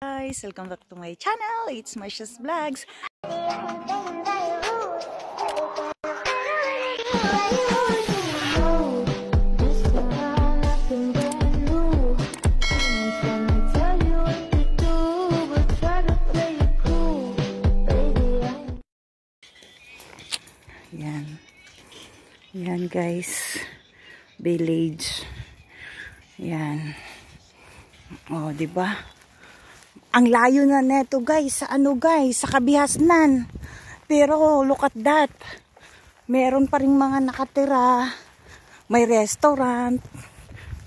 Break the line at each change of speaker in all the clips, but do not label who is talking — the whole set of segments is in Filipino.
Guys, welcome back to my channel. It's Marsha's Vlogs. Yan guys, village. Yan. Oh, 'di ba? Ang layo na neto guys, sa sa Kabihasnan. Pero look at that. Meron pa ring mga nakatira. May restaurant.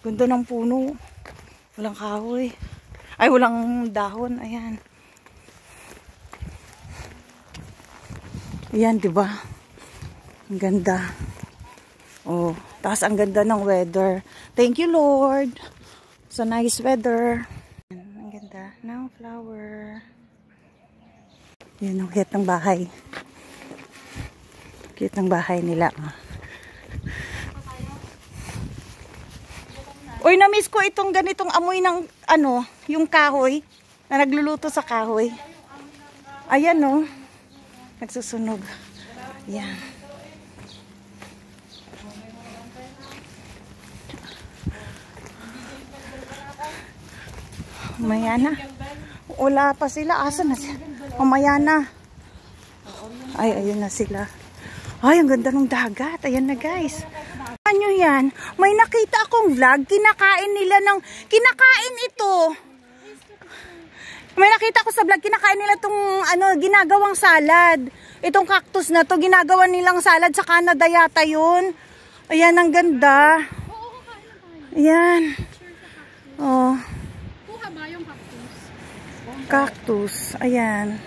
Ganda ng puno. Walang kahoy. Ay, walang dahon. Ayan. Ayan, 'di ba? Ang ganda. Oh, taas ang ganda ng weather. Thank you, Lord. Sa nice weather. Ang ganda ng flower. Yan ang cute ng bahay. Cute ng bahay nila. Uy, na-miss ko itong ganitong amoy ng yung kahoy na nagluluto sa kahoy. Ayan, no. Nagsusunog. Yan. Mamaya na. Wala pa sila. Asa na sila? Mamaya na. Ay, ayun na sila. Ay, ang ganda ng dagat. Ayan na guys. Ano yan? May nakita akong vlog. Kinakain nila ng... Kinakain ito. May nakita ko sa vlog. Kinakain nila itong ginagawang salad. Itong cactus na to ginagawa nilang salad sa Canada yata yun. Ayan, ang ganda. Ayan. Oh. Cactus. Ayan.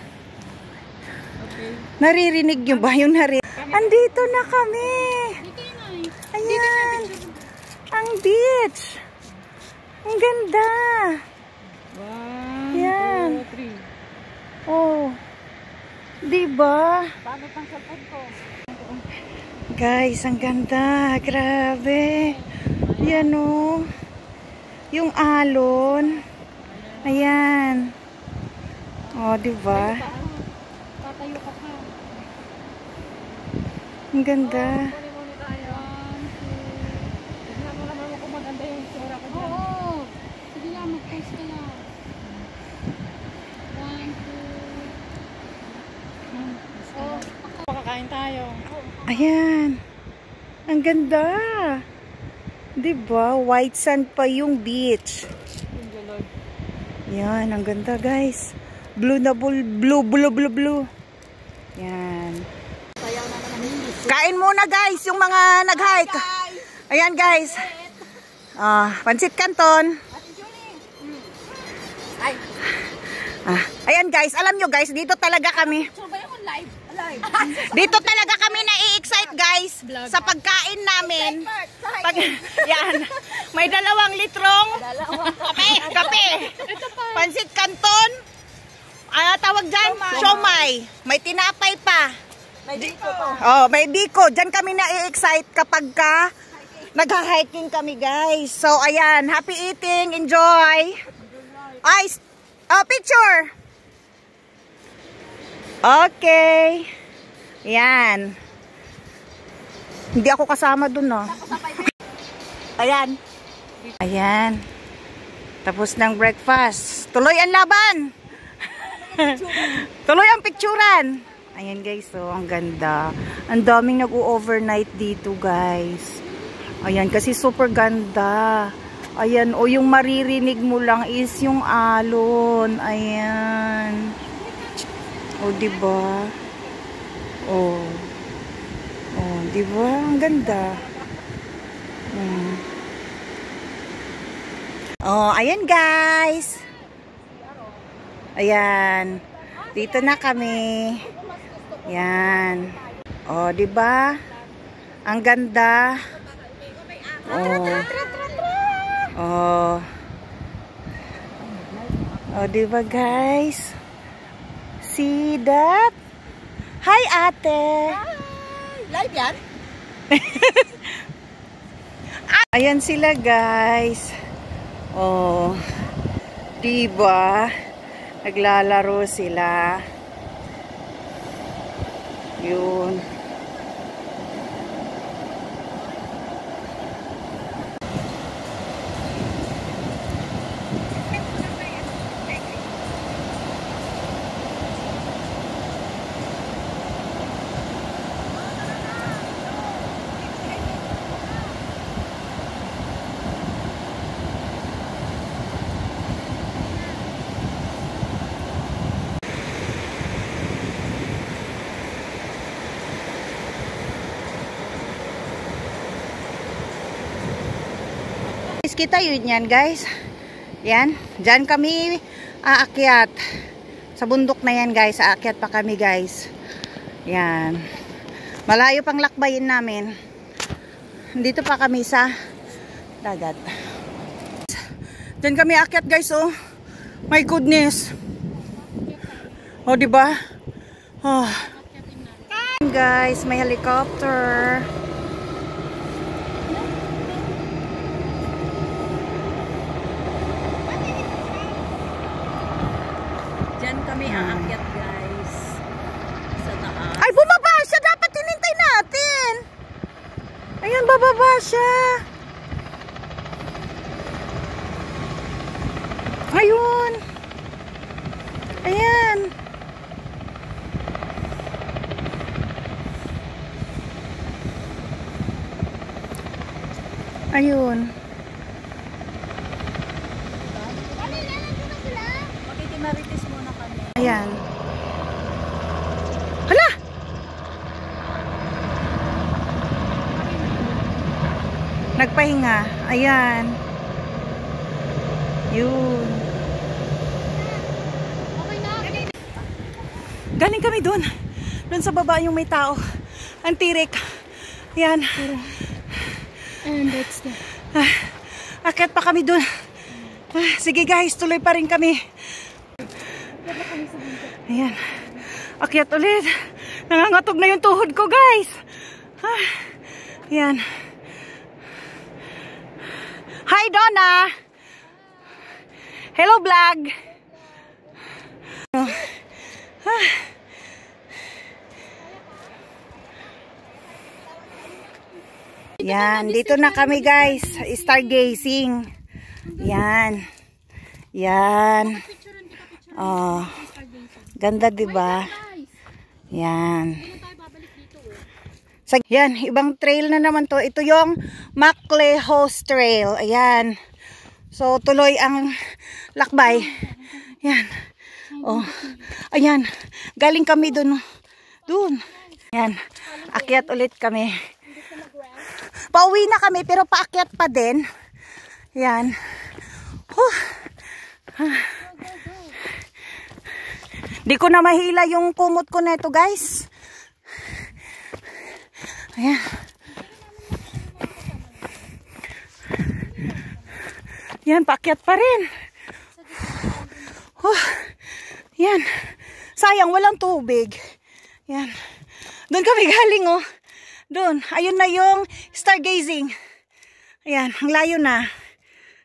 Okay. Naririnig nyo ba yung Andito na kami. Ayan. Ang beach. Ang ganda. 1, 2, 3. Oh. Diba? Guys, ang ganda. Grabe. Yan o. Yung alon. Ayan. Oh, diba?
Tatayo ka pa.
Ang ganda.
Tignan mo naman kung maganda yung tsura ko dyan. Oo. Sige lang, mag-post ka lang. 1, 2. Pakakain tayo.
Ayan. Ang ganda. Diba? White sand pa yung beach. Yan, ang ganda guys. Blue na blue. Yan. Kain muna guys, yung mga nag-hike. Ayan guys. Pansit Canton. Ayan guys, alam nyo guys, dito talaga kami. Dito talaga kami na-i-excite guys sa pagkain namin. Yan. May 2 litrong kape. Pansit Canton. Tawag dyan, siomay. May tinapay pa.
May biko pa.
Oh, may biko. Diyan kami na-i-excite kapag nag-hiking kami guys. So ayan, happy eating, enjoy. Picture. Okay. Yan. Hindi ako kasama dun, no? Ayan. Ayan. Tapos ng breakfast. Tuloy ang laban. Tuloy ang picturan. Ayan guys, so ang ganda. Ang daming nag-overnight dito guys. Ayan, kasi super ganda. Ayan, yung maririnig mo lang is yung alon. Ayan. Diba? Diba? Ang ganda. Ayan guys. Ayan. Dito na kami. Ayan. Diba? Ang ganda. Diba guys? See that? Hi ate.
Hi. Live yan?
Ayan sila guys. Diba? Naglalaro sila. Yun. Kita yun yan guys. Yan. Diyan kami aakyat. Sa bundok na yan guys. Aakyat pa kami guys. Yan. Malayo pang lakbayin namin. Dito pa kami sa dagat. Diyan kami aakyat guys oh. My goodness. Oh diba? Oh. Guys, may helicopter.
Kami aakyat guys sa taas.
Ay, bumaba siya! Dapat tinintay natin! Ayan, bababa siya! Ayun! Ayan! Ayun!
Marites muna kami.
Ayan. Hala! Nagpahinga. Ayan. Yun.
Okay na.
Galing kami dun. Dun sa baba yung may tao. Ang tirik. Ayan.
And that's the...
Akyat pa kami dun. Sige guys, tuloy pa rin kami. Ayan. Akyat ulit. Nangangatog na yung tuhod ko, guys. Ayan. Hi, Donna. Hello, vlog. Yan. Dito na kami, guys. Stargazing. Yan. Yan. Oh. Ganda, diba? Yan. Yan, ibang trail na naman to. Ito yung Maclehose Trail. Ayan. So, tuloy ang lakbay. Yan. Oh. Ayan. Galing kami dun. Dun. Yan. Akyat ulit kami. Pauwi na kami, pero paakyat pa din. Yan. Di ko na mahila yung kumot ko na ito, guys. Ayan. Yan, paakyat pa rin. Yan. Sayang, walang tubig. Yan. Doon kami galing, oh. Doon. Ayun na yung stargazing. Ayan, ang layo na.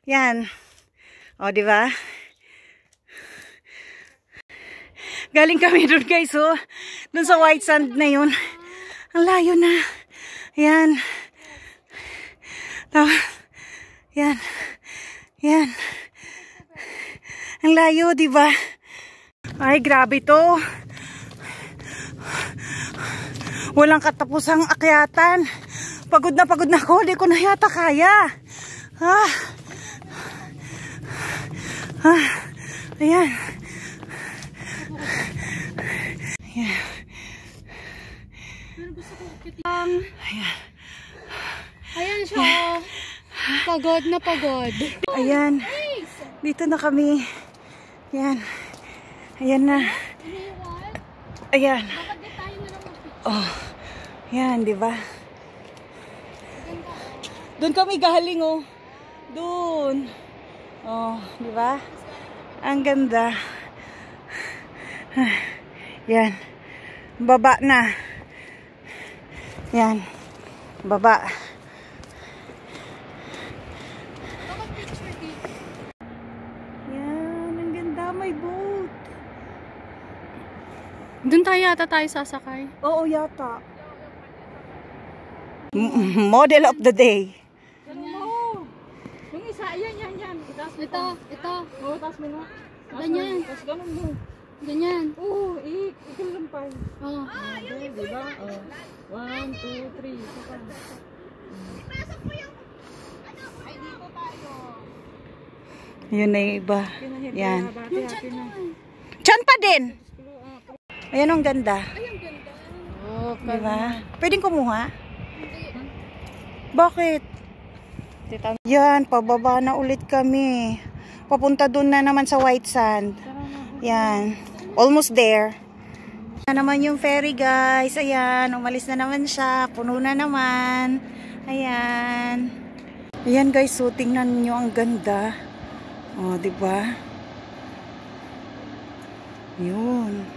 Yan. O, diba? Galing kami doon guys, oh. Doon sa white sand na yun. Ang layo na. Yan. Yan. Yan. Ang layo, diba? Ay, grabe to. Walang katapusang akyatan. Pagod na ako. Di ko na yata kaya. Ayan.
Ayan siya. Pagod na pagod.
Ayan. Dito na kami. Ayan. Ayan na. Ayan. Oh. Ayan, di ba? Doon kami galing, oh. Doon. Oh, di ba? Ang ganda. Yan. Baba na. Yan. Baba. Yan. Ang ganda. May boat.
Doon tayo sasakay.
Oo, yata. Model of the day.
Yung isa, yan. Ito.
Oo, taas mo na.
Ganyan.
Tapos ganun mo.
Ganyan.
Oo, ikulampay.
Oh.
Diba? Oh. 1, 2, 3. Isa pa.
Yun na yung iba. Yan.
Hati-hati na.
Diyan pa din. Ayan ang ganda.
Oh,
Diba? Pwedeng kumuha? Bakit? Yan, pababa na ulit kami. Papunta dun na naman sa White Sand. Yan. Almost there. Na naman yung ferry, guys. Ayan, umalis na naman siya. Puno na naman. Ayan. Ayan, guys. So, tingnan nyo. Ang ganda. Oh, diba? Yun.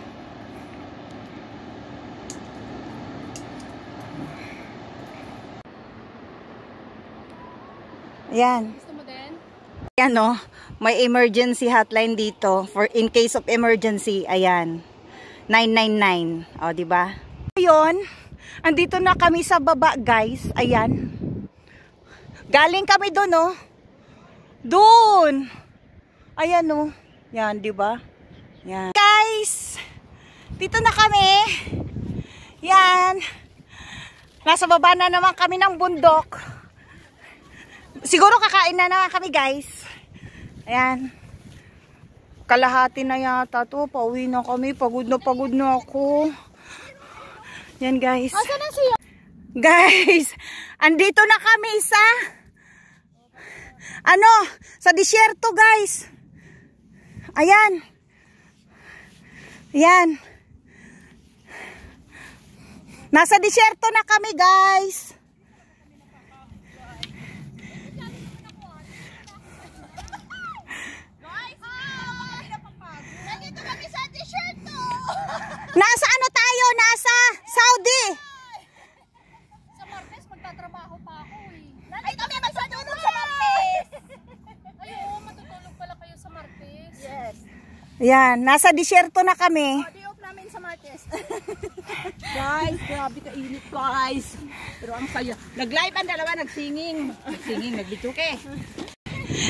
Ayan.
Gusto mo din?
Ayan, no? May emergency hotline dito for in case of emergency. Ayan. 999. O, diba? Ayun. Andito na kami sa baba, guys. Ayan. Galing kami doon, no? Doon. Ayan, no? Yan, diba? Yan. Guys, dito na kami. Yan. Nasa baba na naman kami ng bundok. Siguro kakain na naman kami, guys. Ayan. Kalahati na yata to. Pauwi na kami. Pagod na ako. Yan, guys.
Asa na siya?
Guys, andito na kami sa sa disyerto, guys. Ayan. Ayan. Nasa disyerto na kami, guys. Nasa ano tayo? Nasa Saudi.
Sa Martes, magtatrabaho pa ako eh.
Ay, kami magtutulog sa Martes!
Ay, oo, matutulog pala kayo sa Martes.
Yes.
Yan, nasa disyerto na kami.
Day off namin sa Martes. Guys, grabe ka-init, guys. Pero ang saya. Nag-live ang dalawa, nagsinging. Nagbituke.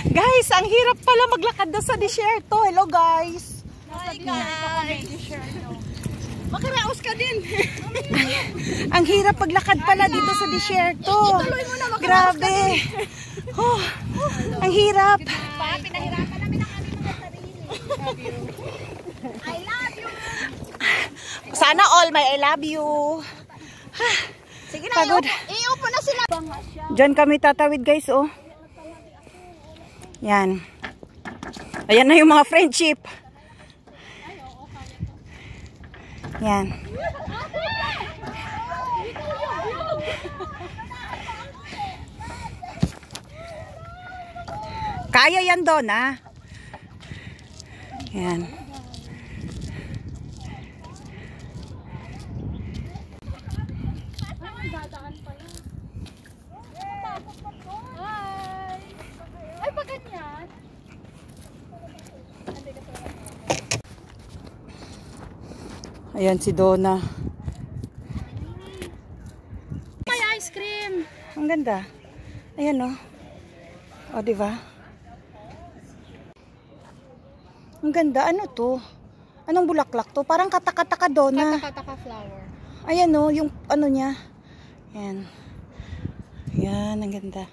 Guys, ang hirap pala maglakad na sa disyerto. Hello, guys.
Hi, guys. Makaraos ka din.
Ang hirap paglakad pala dito sa disyerto. Grabe. Oh, ang hirap.
Pa, pinahirapan namin ang aming mga sarili. I love you.
Sana all may I love you.
Sige na,
Pagod.
iupo na sila.
Diyan kami tatawid, guys, oh. Yan. Ayan na yung mga friendship. Yan. Kaya yan doon, ha? Yan.
Dadaan pa yun. Tapos pa to. Hi! Ay, pa ganyan?
Ayan si Donna.
May ice cream.
Ang ganda. Ayan, oh. O, diba? Ang ganda. Ano to? Anong bulaklak to? Parang katakataka Donna.
Kata-kata flower.
Ayan, oh. Yung ano niya. Ayan. Ayan, ang ganda.